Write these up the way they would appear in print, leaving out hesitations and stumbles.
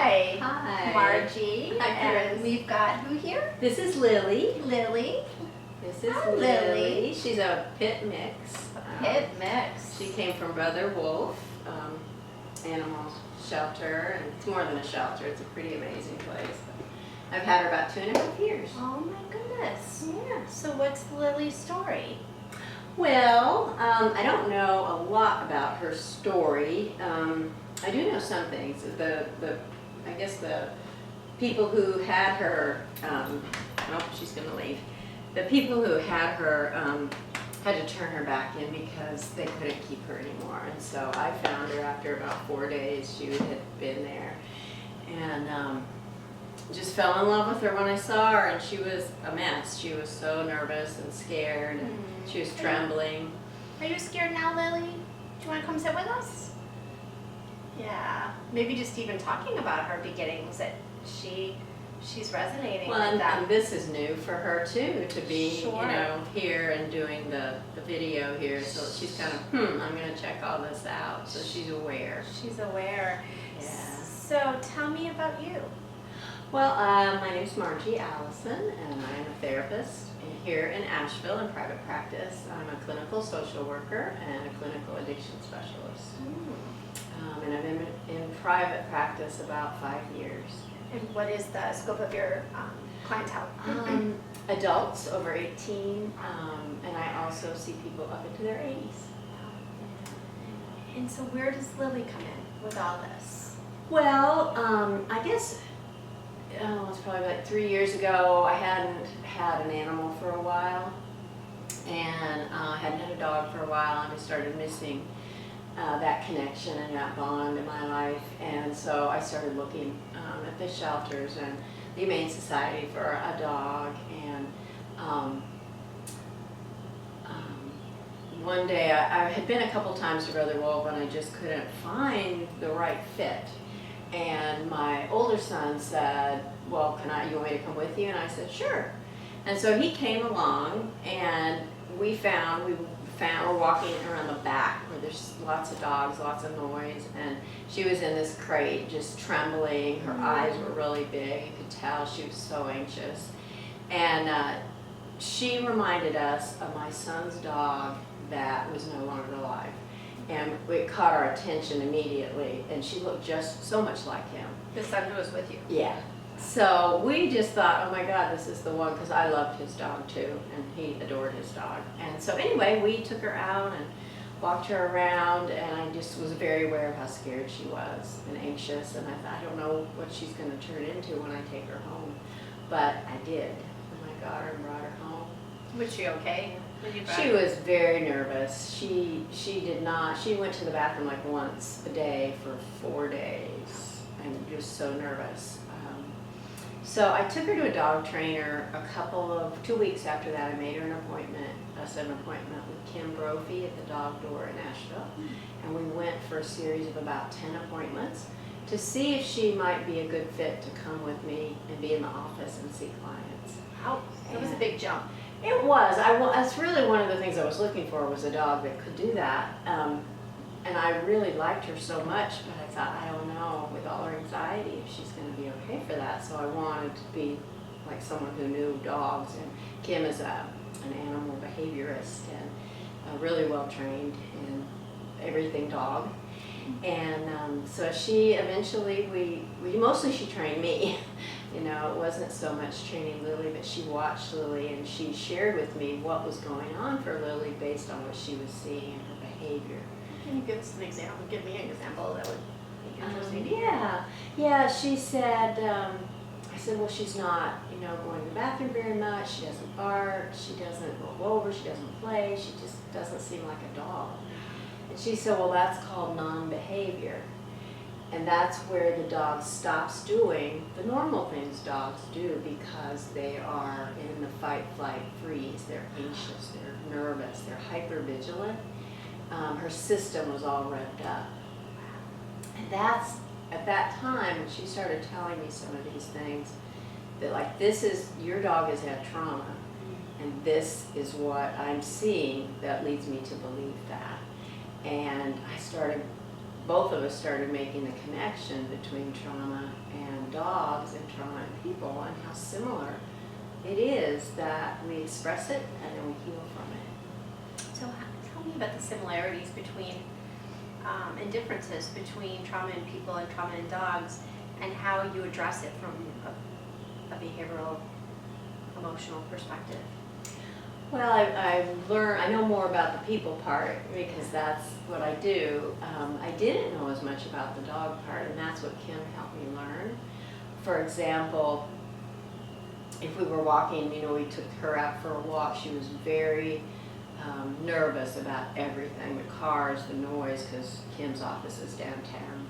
Hi. Hi. Margie. Hi, Kris. And we've got who here? This is Lily. Lily. This is Hi, Lily. Lily. She's a pit mix. Pit mix. She came from Brother Wolf Animal Shelter, and it's more than a shelter. It's a pretty amazing place. I've had her about 2.5 years. Oh my goodness. Yeah. So what's Lily's story? Well, I don't know a lot about her story. I do know some things. I guess the people who had her, oh, she's going to leave. The people who had her had to turn her back in because they couldn't keep her anymore. And so I found her after about 4 days. She had been there. And just fell in love with her when I saw her, and she was a mess. She was so nervous and scared, and she was trembling. Are you scared now, Lily? Do you want to come sit with us? Yeah. Maybe just even talking about her beginnings, that she's resonating Well, with that. and this is new for her too, to be Sure. here and doing the video here. So she's kind of, I'm going to check all this out. So she's aware. She's aware. Yeah. So tell me about you. Well, my name is Margie Allison, and I am a therapist here in Asheville in private practice. I'm a clinical social worker and a clinical addiction specialist. And I've been in private practice about 5 years. And what is the scope of your clientele? Adults over 18, and I also see people up into their 80s. And so where does Lily come in with all this? Well, I guess it's probably like 3 years ago. I hadn't had an animal for a while, and I hadn't had a dog for a while, and I started missing that connection and that bond in my life. And so I started looking at the shelters and the Humane Society for a dog. And one day I had been a couple times to Brother Wolf, and I just couldn't find the right fit. And my older son said, well, you want me to come with you? And I said, sure. And so he came along, and we're walking around the back where there's lots of dogs, lots of noise, and she was in this crate just trembling. Her eyes were really big. You could tell she was so anxious. And she reminded us of my son's dog that was no longer alive. And it caught our attention immediately, and she looked just so much like him. The son who was with you. Yeah. So we just thought, oh my God, this is the one, because I loved his dog too, and he adored his dog. And so anyway, we took her out and walked her around, and I just was very aware of how scared she was and anxious, and I thought, I don't know what she's going to turn into when I take her home. But I did. And I got her and brought her home. Was she okay? She was very nervous. She went to the bathroom like once a day for 4 days, and just so nervous. So I took her to a dog trainer 2 weeks after that. I made her an appointment. I set an appointment with Kim Brophy at the Dog Door in Asheville, and we went for a series of about 10 appointments to see if she might be a good fit to come with me and be in the office and see clients. Wow, that was a big jump. It was. That's really one of the things I was looking for, was a dog that could do that. And I really liked her so much, but I thought, I don't know, with all her anxiety, if she's going to be okay for that. So I wanted to be like someone who knew dogs. And Kim is an animal behaviorist and really well trained in everything dog. And so she eventually, mostly she trained me. You know, it wasn't so much training Lily, but she watched Lily, and she shared with me what was going on for Lily based on what she was seeing in her behavior. Can you give us an example? Give me an example that would be interesting. Yeah. She said, I said, well, she's not, going to the bathroom very much. She doesn't bark. She doesn't roll over. She doesn't play. She just doesn't seem like a dog. And she said, well, that's called non-behavior. And that's where the dog stops doing the normal things dogs do, because they are in the fight, flight, freeze. They're anxious, they're nervous, they're hypervigilant. Her system was all revved up. And that's, at that time, when she started telling me some of these things, that like, your dog has had trauma, and this is what I'm seeing that leads me to believe that. And I started both of us started making the connection between trauma and dogs and trauma and people, and how similar it is that we express it and then we heal from it. So tell me about the similarities between and differences between trauma in people and trauma in dogs, and how you address it from a behavioral, emotional perspective. Well, I know more about the people part because that's what I do. I didn't know as much about the dog part, and that's what Kim helped me learn. For example, if we were walking, we took her out for a walk, she was very nervous about everything, the cars, the noise, because Kim's office is downtown.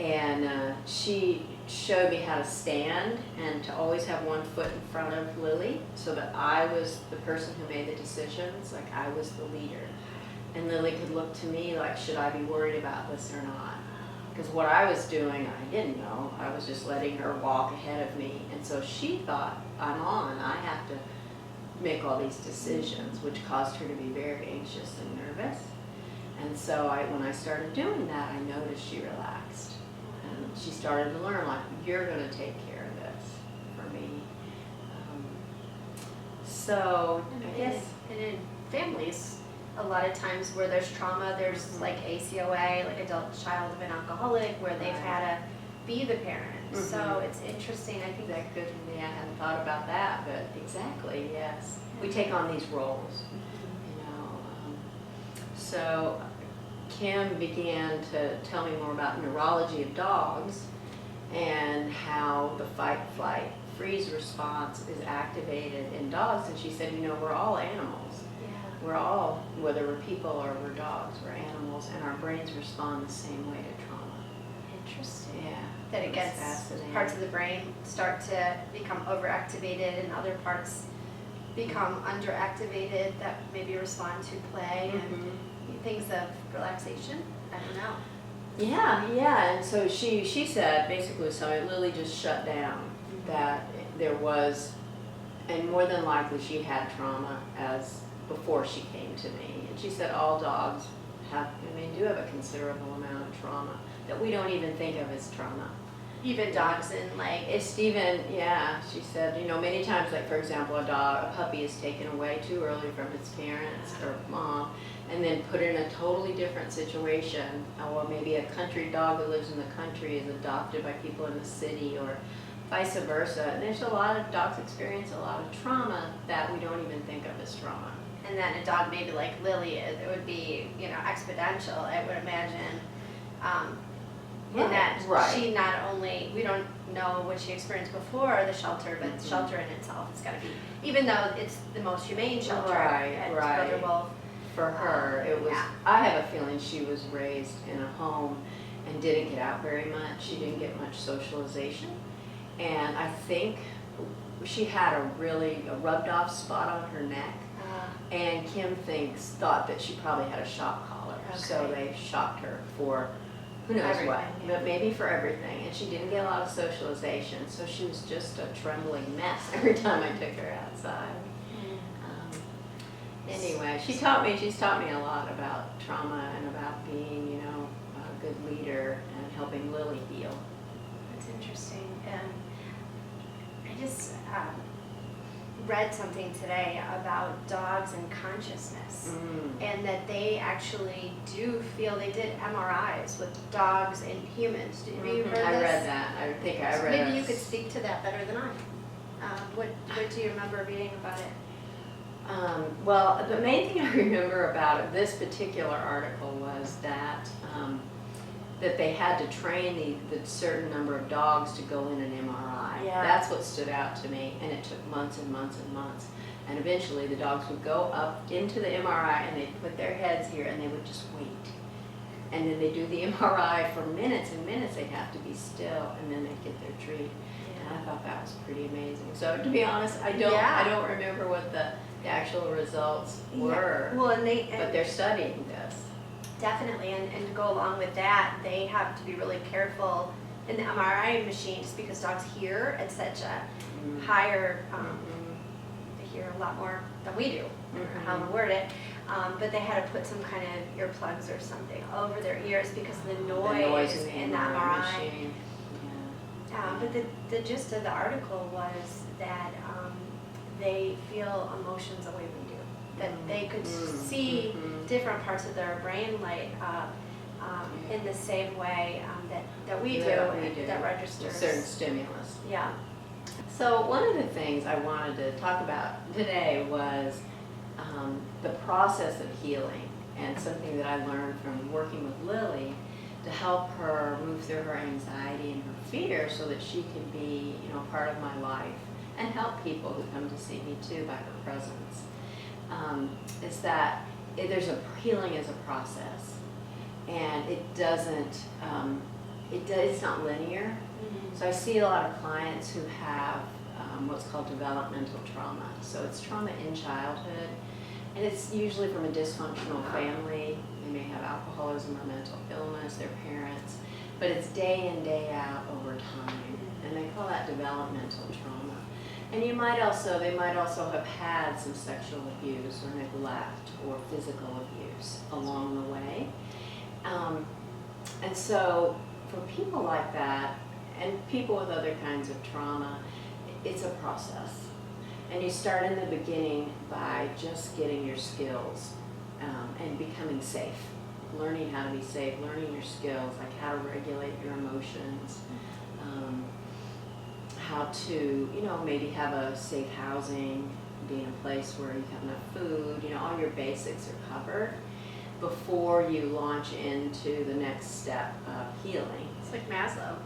And she showed me how to stand and to always have one foot in front of Lily so that I was the person who made the decisions, like I was the leader. And Lily could look to me like, should I be worried about this or not? Because what I was doing, I didn't know. I was just letting her walk ahead of me. And so she thought, I'm on, I have to make all these decisions, which caused her to be very anxious and nervous. And so when I started doing that, I noticed she relaxed. And she started to learn, like, you're going to take care of this for me. So I guess. And in families, a lot of times where there's trauma, there's like ACOA, like adult child of an alcoholic, where they've had to be the parent. So it's interesting. I think that could be, I hadn't thought about that, but exactly, yes. We take on these roles, So Kim began to tell me more about neurology of dogs and how the fight, flight, freeze response is activated in dogs. And she said, we're all animals. Yeah. We're all, whether we're people or we're dogs, we're animals, and our brains respond the same way to trauma. Interesting. Yeah. That it gets parts of the brain start to become overactivated and other parts become underactivated that maybe respond to play and things of relaxation. I don't know. Yeah, and so she said basically, so Lily just shut down, that there was, and more than likely she had trauma as before she came to me. And she said all dogs do have a considerable amount of trauma that we don't even think of as trauma. Even dogs in like. It's even, she said, many times, like for example, a puppy is taken away too early from its parents or mom and then put in a totally different situation. Or maybe a country dog that lives in the country is adopted by people in the city, or vice versa. And there's a lot of dogs experience a lot of trauma that we don't even think of as trauma. And then a dog maybe like Lily, it would be, exponential, I would imagine. In that she not only, we don't know what she experienced before the shelter, but the shelter in itself is going to be, even though it's the most humane shelter at Brother Wolf. For her, it was, I have a feeling she was raised in a home and didn't get out very much. She didn't get much socialization. And I think she had a rubbed off spot on her neck. And Kim thought that she probably had a shock collar. Okay. So they shocked her for who knows what, but maybe for everything. And she didn't get a lot of socialization, so she was just a trembling mess every time I took her outside. Anyway, she's taught me a lot about trauma and about being, a good leader and helping Lily heal. That's interesting. I just read something today about dogs and consciousness, and that they actually do feel, they did MRIs with dogs and humans. Have you heard this? I read that. I think I read it. Maybe you could speak to that better than I. What do you remember reading about it? Well, the main thing I remember about this particular article was that that they had to train the certain number of dogs to go in an MRI. Yeah. That's what stood out to me, and it took months and months and months. And eventually the dogs would go up into the MRI and they'd put their heads here and they would just wait. And then they do the MRI for minutes and minutes. They'd have to be still, and then they'd get their treat. And I thought that was pretty amazing. So to be honest, I don't remember what the actual results were. Well, but they're studying this. Definitely, and to go along with that, they have to be really careful in the MRI machine, just because dogs hear at such a higher, they hear a lot more than we do, or how to word it. but they had to put some kind of earplugs or something over their ears because of the noise noise in in the that MRI MRI. machine. Yeah. But the gist of the article was that they feel emotions the way we do. That they could see different parts of their brain light up in the same way that we do, that registers. A certain stimulus. Yeah. So one of the things I wanted to talk about today was the process of healing, and something that I learned from working with Lily to help her move through her anxiety and her fear so that she could be, part of my life and help people who come to see me too by her presence. Is that healing is a process, and it doesn't, it's not linear. So I see a lot of clients who have what's called developmental trauma. So it's trauma in childhood, and it's usually from a dysfunctional family. They may have alcoholism or mental illness, their parents, but it's day in, day out over time, and they call that developmental trauma. And they might also have had some sexual abuse or neglect or physical abuse along the way. And so for people like that, and people with other kinds of trauma, it's a process. And you start in the beginning by just getting your skills and becoming safe, learning how to be safe, learning your skills, like how to regulate your emotions, how to, maybe have a safe housing, be in a place where you have enough food, all your basics are covered before you launch into the next step of healing. It's like Maslow.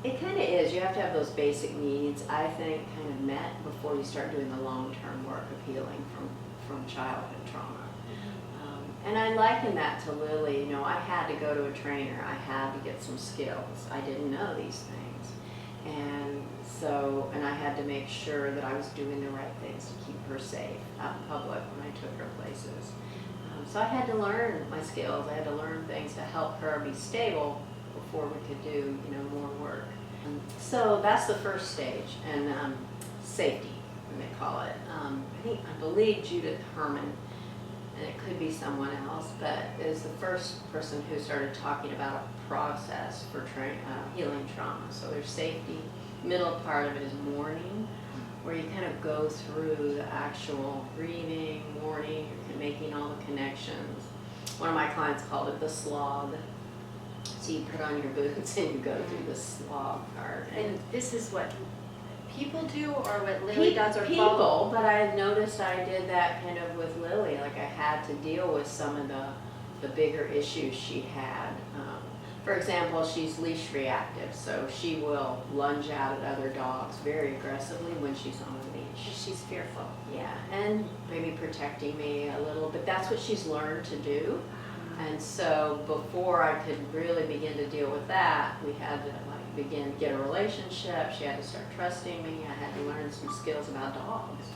It kind of is. You have to have those basic needs, I think, kind of met before you start doing the long-term work of healing from childhood trauma. And I liken that to Lily. I had to go to a trainer. I had to get some skills. I didn't know these things. And I had to make sure that I was doing the right things to keep her safe out in public when I took her places. So I had to learn my skills. I had to learn things to help her be stable before we could do, more work. So that's the first stage, and safety, they call it. I believe Judith Herman, and it could be someone else, but is the first person who started talking about a process for healing trauma. So there's safety. Middle part of it is mourning, where you kind of go through the actual grieving, mourning, you're making all the connections. One of my clients called it the slog. So you put on your boots and you go through the slog part. And this is what people do, or what Lily does, or people, both? but I noticed I did that kind of with Lily. Like, I had to deal with some of the bigger issues she had. For example, she's leash reactive, so she will lunge out at other dogs very aggressively when she's on a leash. She's fearful. Yeah, and maybe protecting me a little, but that's what she's learned to do. And so before I could really begin to deal with that, we had to get a relationship. She had to start trusting me. I had to learn some skills about dogs.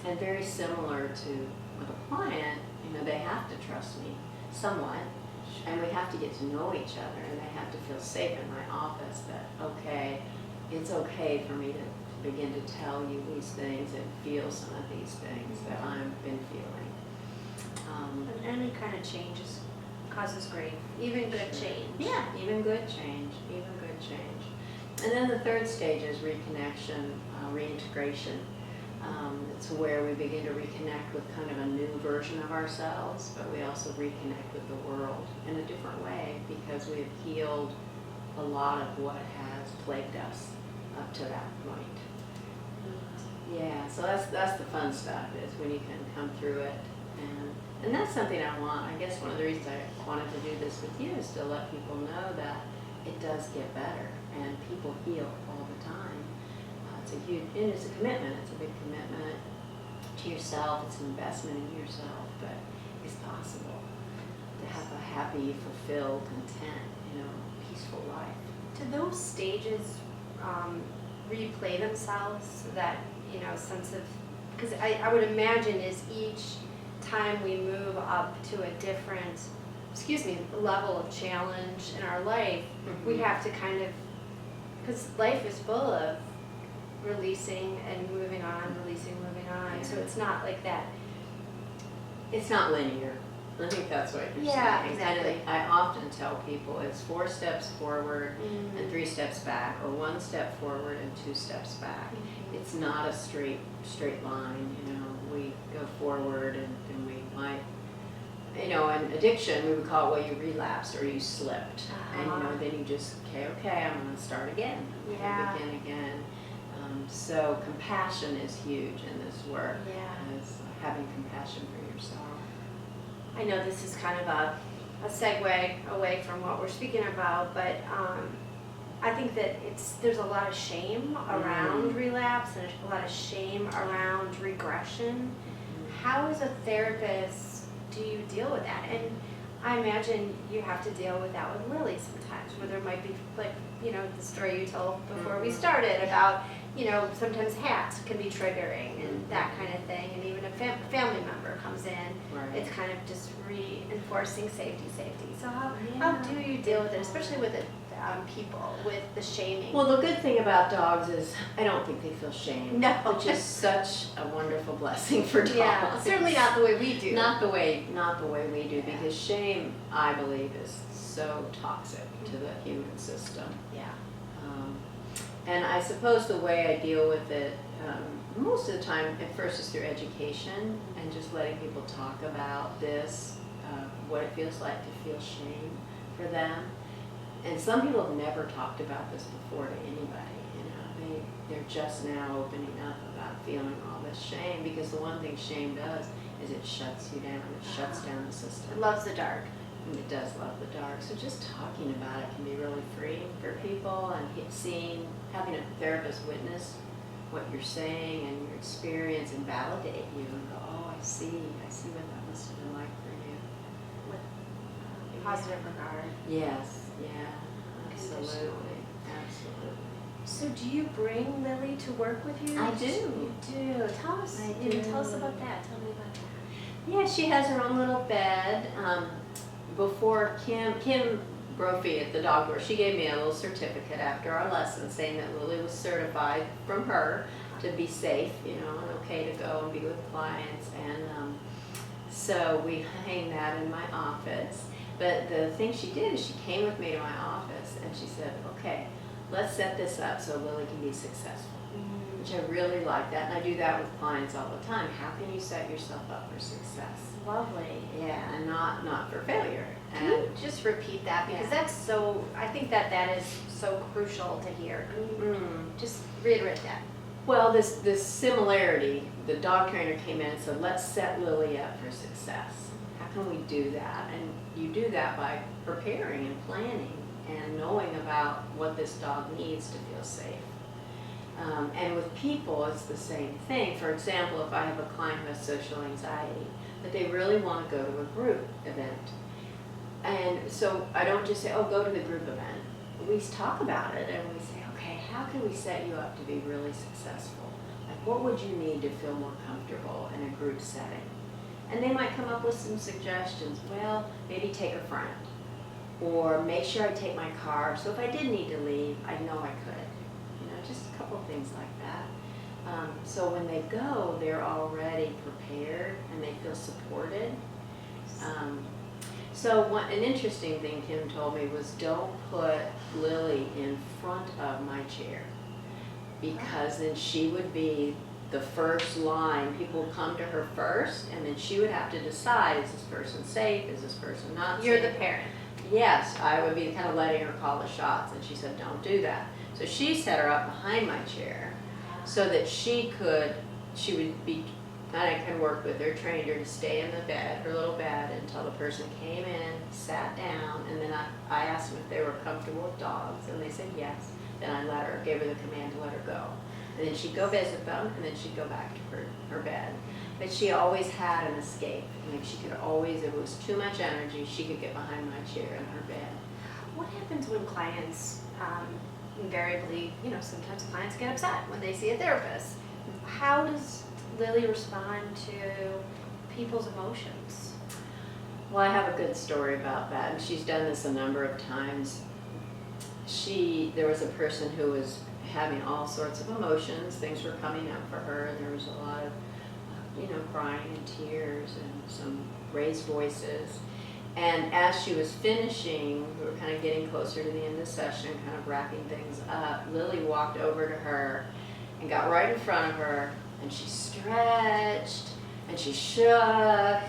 And very similar to with a client, they have to trust me somewhat. And we have to get to know each other, and they have to feel safe in my office that, okay, it's okay for me to begin to tell you these things and feel some of these things that I've been feeling. And any kind of change causes grief, even good change. Yeah, even good change, And then the third stage is reconnection, reintegration. It's where we begin to reconnect with kind of a new version of ourselves, but we also reconnect with the world in a different way because we have healed a lot of what has plagued us up to that point. Yeah, so that's the fun stuff, is when you can come through it. And that's something I want. I guess one of the reasons I wanted to do this with you is to let people know that it does get better and people heal all the time. It's a commitment. It's a big commitment to yourself. It's an investment in yourself, but it's possible to have a happy, fulfilled, content, peaceful life. Do those stages replay themselves? That sense of, because I would imagine is each time we move up to a different, level of challenge in our life, we have to kind of, because life is full of releasing and moving on, releasing, moving on. Yeah. So it's not like that It's not linear. I think that's what you're Yeah, saying. exactly. And I often tell people it's 4 steps forward and 3 steps back, or 1 step forward and 2 steps back. It's not a straight line, you know. We go forward and we might, you know, in addiction we would call it, well, you relapsed or you slipped. And you know, then you just, okay, I'm gonna start again. I'm gonna begin again. So compassion is huge in this work. Yeah. Is having compassion for yourself. I know this is kind of a segue away from what we're speaking about, but I think that there's a lot of shame around relapse and a lot of shame around regression. How as a therapist do you deal with that? And I imagine you have to deal with that with Lily sometimes, where there might be, like, you know, the story you told before we started about, you know, sometimes hats can be triggering and that kind of thing, and even a family member comes in, it's kind of just reinforcing safety. So how do you deal with it, especially with people, with the shaming? Well, the good thing about dogs is I don't think they feel shame. No. Which is such a wonderful blessing for dogs. Yeah, certainly not the way we do. Not the way we do, because shame, I believe, is so toxic to the human system. Yeah. And I suppose the way I deal with it, most of the time, at first is through education and just letting people talk about this, what it feels like to feel shame for them. And some people have never talked about this before to anybody, you know. They're just now opening up about feeling all this shame, because the one thing shame does is it shuts you down. It shuts down the system. It loves the dark. And it does love the dark. So just talking about it can be really freeing for people, and having a therapist witness what you're saying and your experience and validate you and go, oh, I see what that must have been like for you. With positive regard. Yes, yeah, absolutely. So do you bring Lily to work with you? I do. You do. Tell us. I Tell us do. about that. Tell me about that. Yeah, she has her own little bed. Before Kim Brophy at the dog door, she gave me a little certificate after our lesson saying that Lily was certified from her to be safe, you know, and okay to go and be with clients. And so we hang that in my office. But the thing she did is she came with me to my office and she said, okay, let's set this up so Lily can be successful. Which I really like that, and I do that with clients all the time. How can you set yourself up for success? Lovely. Yeah, and not for failure. Can you just repeat that, because that's so, I think that is so crucial to hear. Can you just reiterate that? Well, this similarity, the dog trainer came in and said, let's set Lily up for success. How can we do that? And you do that by preparing and planning and knowing about what this dog needs to feel safe. And with people, it's the same thing. For example, if I have a client who has social anxiety, but they really want to go to a group event. And so I don't just say, oh, go to the group event. We talk about it and we say, okay, how can we set you up to be really successful? Like, what would you need to feel more comfortable in a group setting? And they might come up with some suggestions. Well, maybe take a friend. Or make sure I take my car, so if I did need to leave, I know I could. You know, just a couple of things like that. So when they go, they're already prepared and they feel supported. An interesting thing Kim told me was, don't put Lily in front of my chair, because then she would be the first line. People would come to her first, and then she would have to decide, is this person safe, is this person not safe? You're the parent. Yes, I would be kind of letting her call the shots, and she said, don't do that. So she set her up behind my chair so that she would be, and I can work with her, trained her to stay in the bed, her little bed, until the person came in, sat down, and then I asked them if they were comfortable with dogs, and they said yes. Then I gave her the command to let her go. And then she'd go visit them, and then she'd go back to her bed. But she always had an escape. Like, she could always, if it was too much energy, she could get behind my chair in her bed. What happens when clients, invariably, you know, sometimes clients get upset when they see a therapist? How does Lily respond to people's emotions? Well, I have a good story about that, and she's done this a number of times. There was a person who was having all sorts of emotions. Things were coming up for her, and there was a lot of crying and tears and some raised voices. And as she was finishing, we were kind of getting closer to the end of the session, kind of wrapping things up. Lily walked over to her and got right in front of her, and she stretched and she shook,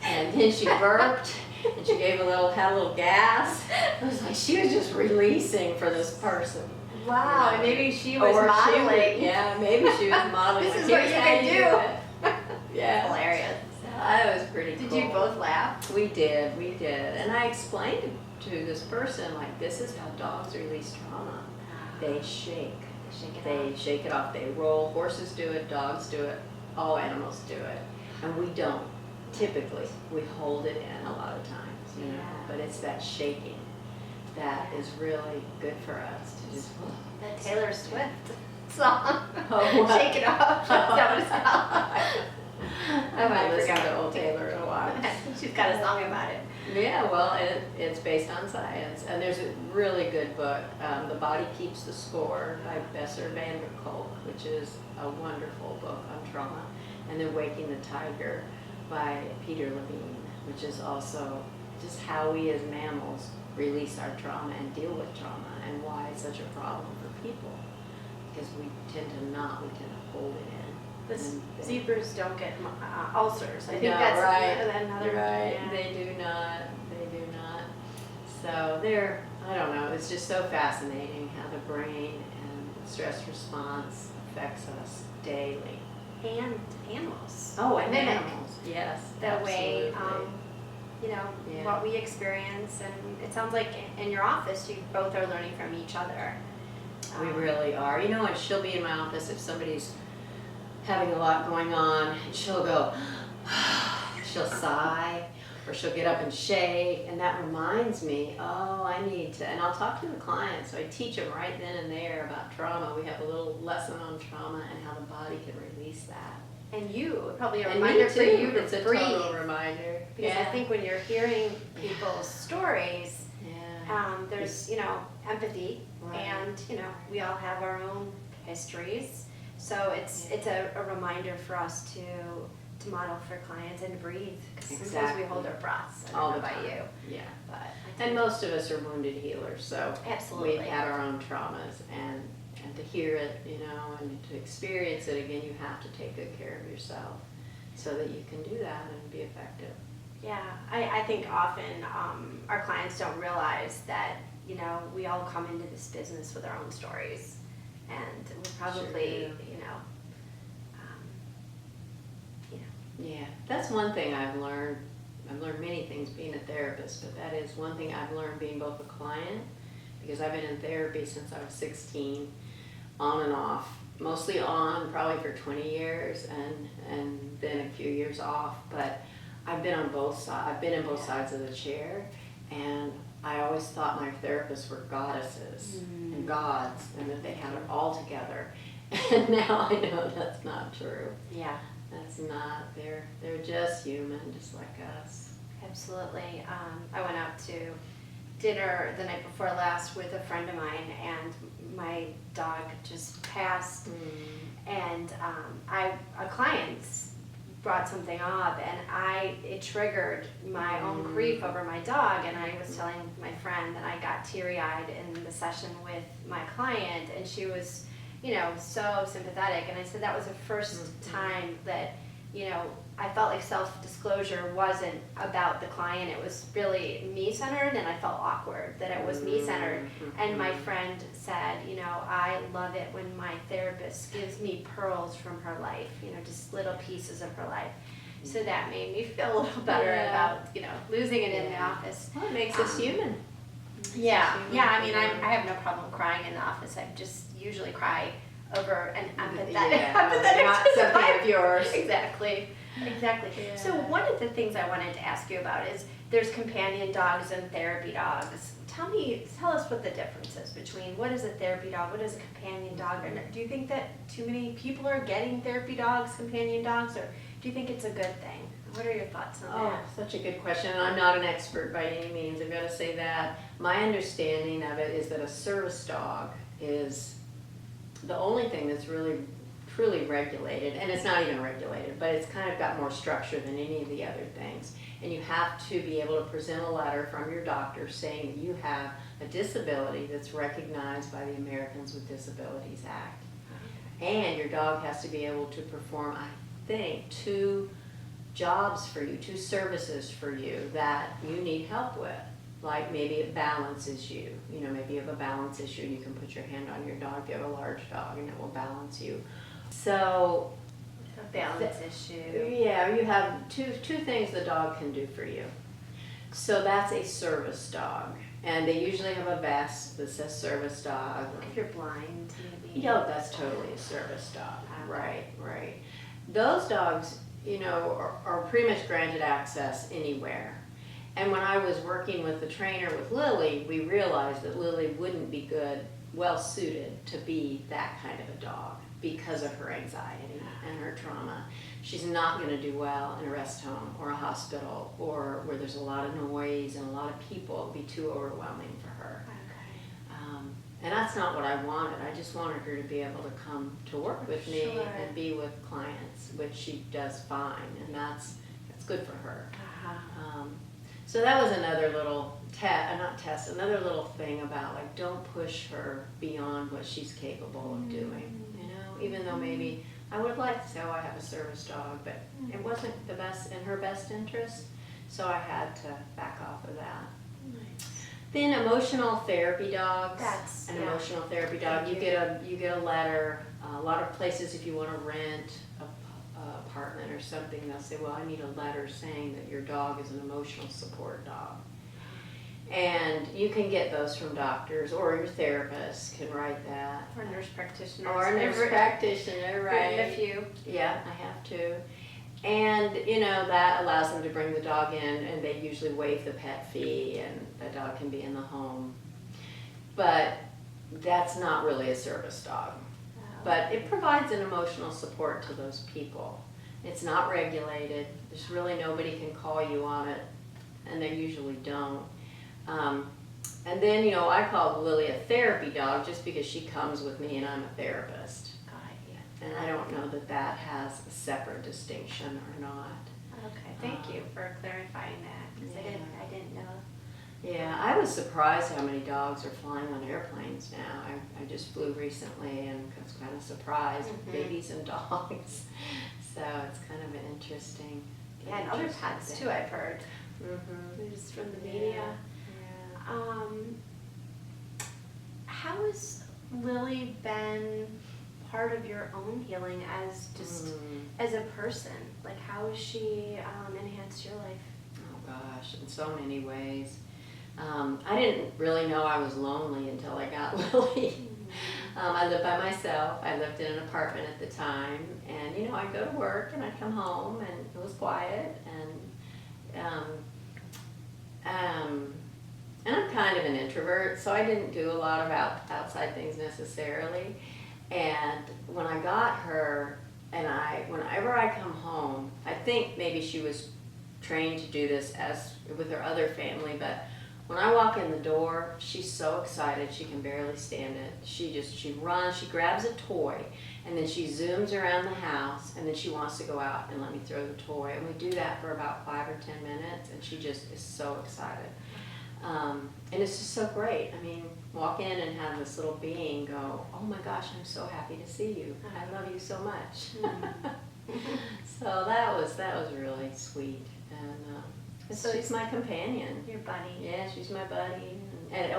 and then she burped and she had a little gas. It was like she was just releasing for this person. Wow, and maybe she was modeling. Maybe she was modeling. This is what you can do. Yeah. Hilarious. That was pretty cool. Did you both laugh? We did. And I explained to this person, like, this is how dogs release trauma. They shake. They shake it off. They roll. Horses do it. Dogs do it. All animals do it. And we don't. Typically, we hold it in a lot of times, But it's that shaking that is really good for us to just. That Taylor Swift song. Oh, Shake it off. That's what it's called. I haven't listened to old Taylor in a while. She's got a song about it. Yeah, well, it's based on science, and there's a really good book, The Body Keeps the Score by Besser van der Kolk, which is a wonderful book on trauma, and then Waking the Tiger by Peter Levine, which is also just how we as mammals release our trauma and deal with trauma, and why it's such a problem for people, because we tend to hold it in. Zebras don't get ulcers. I think No, that's right. another. Right. Yeah. They do not. So I don't know, it's just so fascinating how the brain and stress response affects us daily. And animals. Oh, and mimic animals. Yes. the way, Yeah. what we experience. And it sounds like in your office, you both are learning from each other. We really are. And she'll be in my office if somebody's having a lot going on, and she'll go, she'll sigh, or she'll get up and shake, and that reminds me, I need to, and I'll talk to the client, so I teach them right then and there about trauma. We have a little lesson on trauma and how the body can release that. And you, probably a And reminder me for you to it's a breathe. total reminder. Because I think when you're hearing people's stories, there's, empathy, Right. and, we all have our own histories. So it's a reminder for us to model for clients and breathe. Because sometimes we hold our breaths. I don't know about you. Yeah. But And most of us are wounded healers, so absolutely. we've had our own traumas, and to hear it, and to experience it again, you have to take good care of yourself so that you can do that and be effective. Yeah, I think often our clients don't realize that, we all come into this business with our own stories. And we're probably, Sure. Yeah, that's one thing I've learned. I've learned many things being a therapist, but that is one thing I've learned being both a client, because I've been in therapy since I was 16, on and off. Mostly on, probably for 20 years, and then a few years off. But I've been on both sides. I've been in both sides of the chair, and I always thought my therapists were goddesses and gods, and that they had it all together. And now I know that's not true. Yeah. That's not. They're just human, just like us. Absolutely. I went out to dinner the night before last with a friend of mine, and my dog just passed, and a client brought something up, and it triggered my own grief over my dog, and I was telling my friend that I got teary-eyed in the session with my client, and she was, so sympathetic, and I said that was the first time that, I felt like self-disclosure wasn't about the client, it was really me-centered, and I felt awkward that it was me-centered. And my friend said, I love it when my therapist gives me pearls from her life, just little pieces of her life. So that made me feel a little better about, losing it in the office. Well, it makes us human. Yeah, I mean, I have no problem crying in the office. I just usually cry over an empathetic not something of yours. Exactly. Yeah. So one of the things I wanted to ask you about is there's companion dogs and therapy dogs. Tell us what the difference is between what is a therapy dog, what is a companion dog, and do you think that too many people are getting therapy dogs, companion dogs, or do you think it's a good thing? What are your thoughts on that? Such a good question. I'm not an expert by any means. I've got to say that. My understanding of it is that a service dog is the only thing that's really truly regulated, and it's not even regulated, but it's kind of got more structure than any of the other things. And you have to be able to present a letter from your doctor saying that you have a disability that's recognized by the Americans with Disabilities Act. And your dog has to be able to perform, I think, 2 jobs for you, 2 services for you that you need help with. Like maybe it balances you. You know, maybe you have a balance issue and you can put your hand on your dog if you have a large dog and it will balance you. So, A balance issue. yeah, you have two things the dog can do for you. So that's a service dog. And they usually have a vest that says service dog. If you're blind, maybe. Yeah, that's totally a service dog. Right, right. Those dogs, you know, are pretty much granted access anywhere. And when I was working with the trainer with Lily, we realized that Lily wouldn't be well suited to be that kind of a dog because of her anxiety and her trauma. She's not going to do well in a rest home or a hospital or where there's a lot of noise and a lot of people. It would be too overwhelming for her. And that's not what I wanted. I just wanted her to be able to come to work with me and be with clients, which she does fine, and that's good for her. So that was another little another little thing about like don't push her beyond what she's capable of doing. You know, even though maybe I would like to say, oh, I have a service dog, but it wasn't the best in her best interest, so I had to back off of that. Then emotional therapy dogs. That's Emotional therapy dog. You get a letter. A lot of places, if you want to rent a apartment or something, they'll say, well, I need a letter saying that your dog is an emotional support dog. And you can get those from doctors, or your therapist can write that. Or nurse practitioner. Or a nurse practitioner, right? A few. Yeah, I have to. And, you know, that allows them to bring the dog in, and they usually waive the pet fee, and the dog can be in the home. But that's not really a service dog. But it provides an emotional support to those people. It's not regulated. There's really nobody can call you on it, and they usually don't. And then, you know, I call Lily a therapy dog just because she comes with me and I'm a therapist. And I don't know that that has a separate distinction or not. Okay, thank you for clarifying that, because I didn't know. Yeah, I was surprised how many dogs are flying on airplanes now. I just flew recently and was kind of surprised, babies and dogs. So it's kind of an interesting. Yeah, and other pets too, I've heard. Just from the media. Yeah. How has Lily been part of your own healing as just as a person? Like, how has she enhanced your life? Oh gosh, in so many ways. I didn't really know I was lonely until I got Lily. I lived by myself. I lived in an apartment at the time, and you know, I'd go to work and I'd come home and it was quiet, and I'm kind of an introvert, so I didn't do a lot of outside things necessarily. And when I got her, and whenever I come home, I think maybe she was trained to do this as with her other family, but when I walk in the door, she's so excited she can barely stand it. She runs, she grabs a toy, and then she zooms around the house, and then she wants to go out and let me throw the toy. And we do that for about 5 or 10 minutes, and she just is so excited. And it's just so great. I mean, walk in and have this little being go, oh my gosh, I'm so happy to see you. I love you so much. So that was really sweet. And so she's my companion. Your buddy. Yeah, she's my buddy. And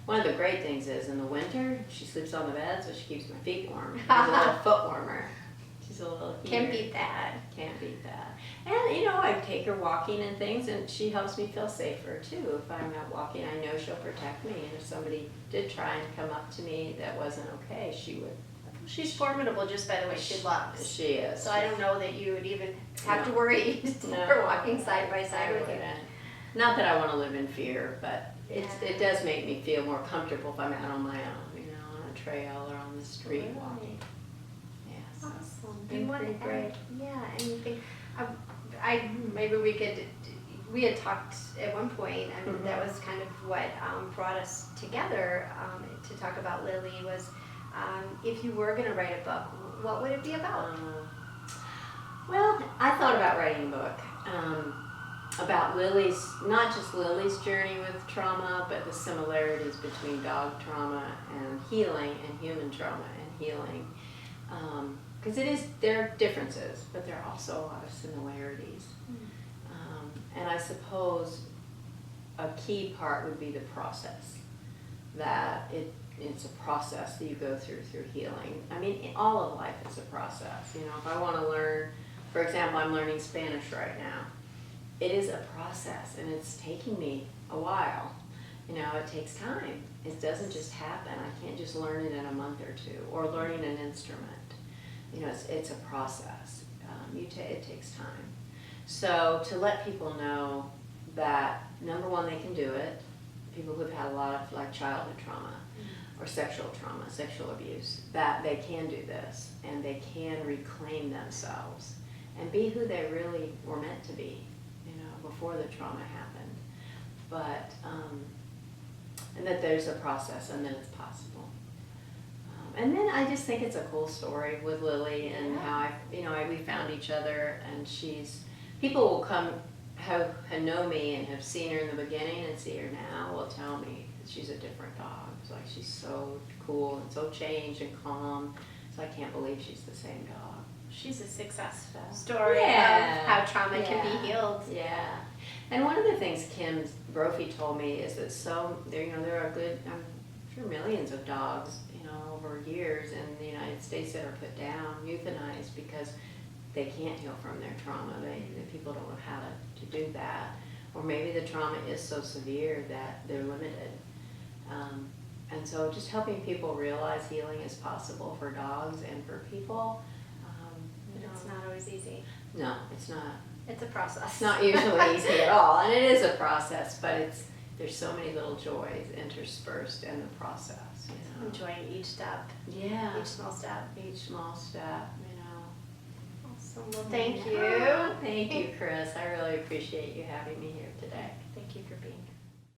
one of the great things is in the winter, she sleeps on the bed, so she keeps my feet warm. She's a little foot warmer. She's a little heater. Can't beat that. Can't beat that. And, you know, I take her walking and things, and she helps me feel safer, too. If I'm out walking, I know she'll protect me. And if somebody did try and come up to me that wasn't okay, she would. She's formidable just by the way she loves. She is. So I don't know that you would even have to worry for walking side by side with you. Not that I want to live in fear, but it does make me feel more comfortable if I'm out on my own, you know, on a trail or on the street walking. Yeah, so awesome. Do you want to add, anything? Maybe we had talked at one point, and that was kind of what brought us together to talk about Lily was If you were gonna write a book, what would it be about? Well, I thought about writing a book about Lily's, not just Lily's journey with trauma, but the similarities between dog trauma and healing, and human trauma and healing. Because there are differences, but there are also a lot of similarities. And I suppose a key part would be the process, that it's a process that you go through healing. I mean, all of life is a process. You know, if I want to learn, for example, I'm learning Spanish right now. It is a process, and it's taking me a while. You know, it takes time. It doesn't just happen. I can't just learn it in a month or two, or learning an instrument. You know, it's a process. It takes time. So to let people know that, number one, they can do it. People who've had a lot of like childhood trauma or sexual trauma, sexual abuse, that they can do this, and they can reclaim themselves and be who they really were meant to be, you know, before the trauma happened. But, and that there's a process, and then it's possible. And then I just think it's a cool story with Lily, and how we found each other, and people will come who know me and have seen her in the beginning and see her now will tell me that she's a different dog. It's like she's so cool and so changed and calm. So I can't believe she's the same dog. She's a successful story of how trauma can be healed. Yeah. And one of the things Kim Brophy told me is that there are good, I'm sure millions of dogs, you know, over years in the United States that are put down, euthanized, because they can't heal from their trauma. The people don't know how to do that. Or maybe the trauma is so severe that they're limited. And so just helping people realize healing is possible for dogs and for people. But it's not always easy. No, it's not. It's a process. It's not usually easy at all, and it is a process, but there's so many little joys interspersed in the process. You know? Enjoying each step. Yeah. Each small step. Each small step, you know. Awesome. Well, thank you. Thank you, Kris. I really appreciate you having me here today. Thank you for being here.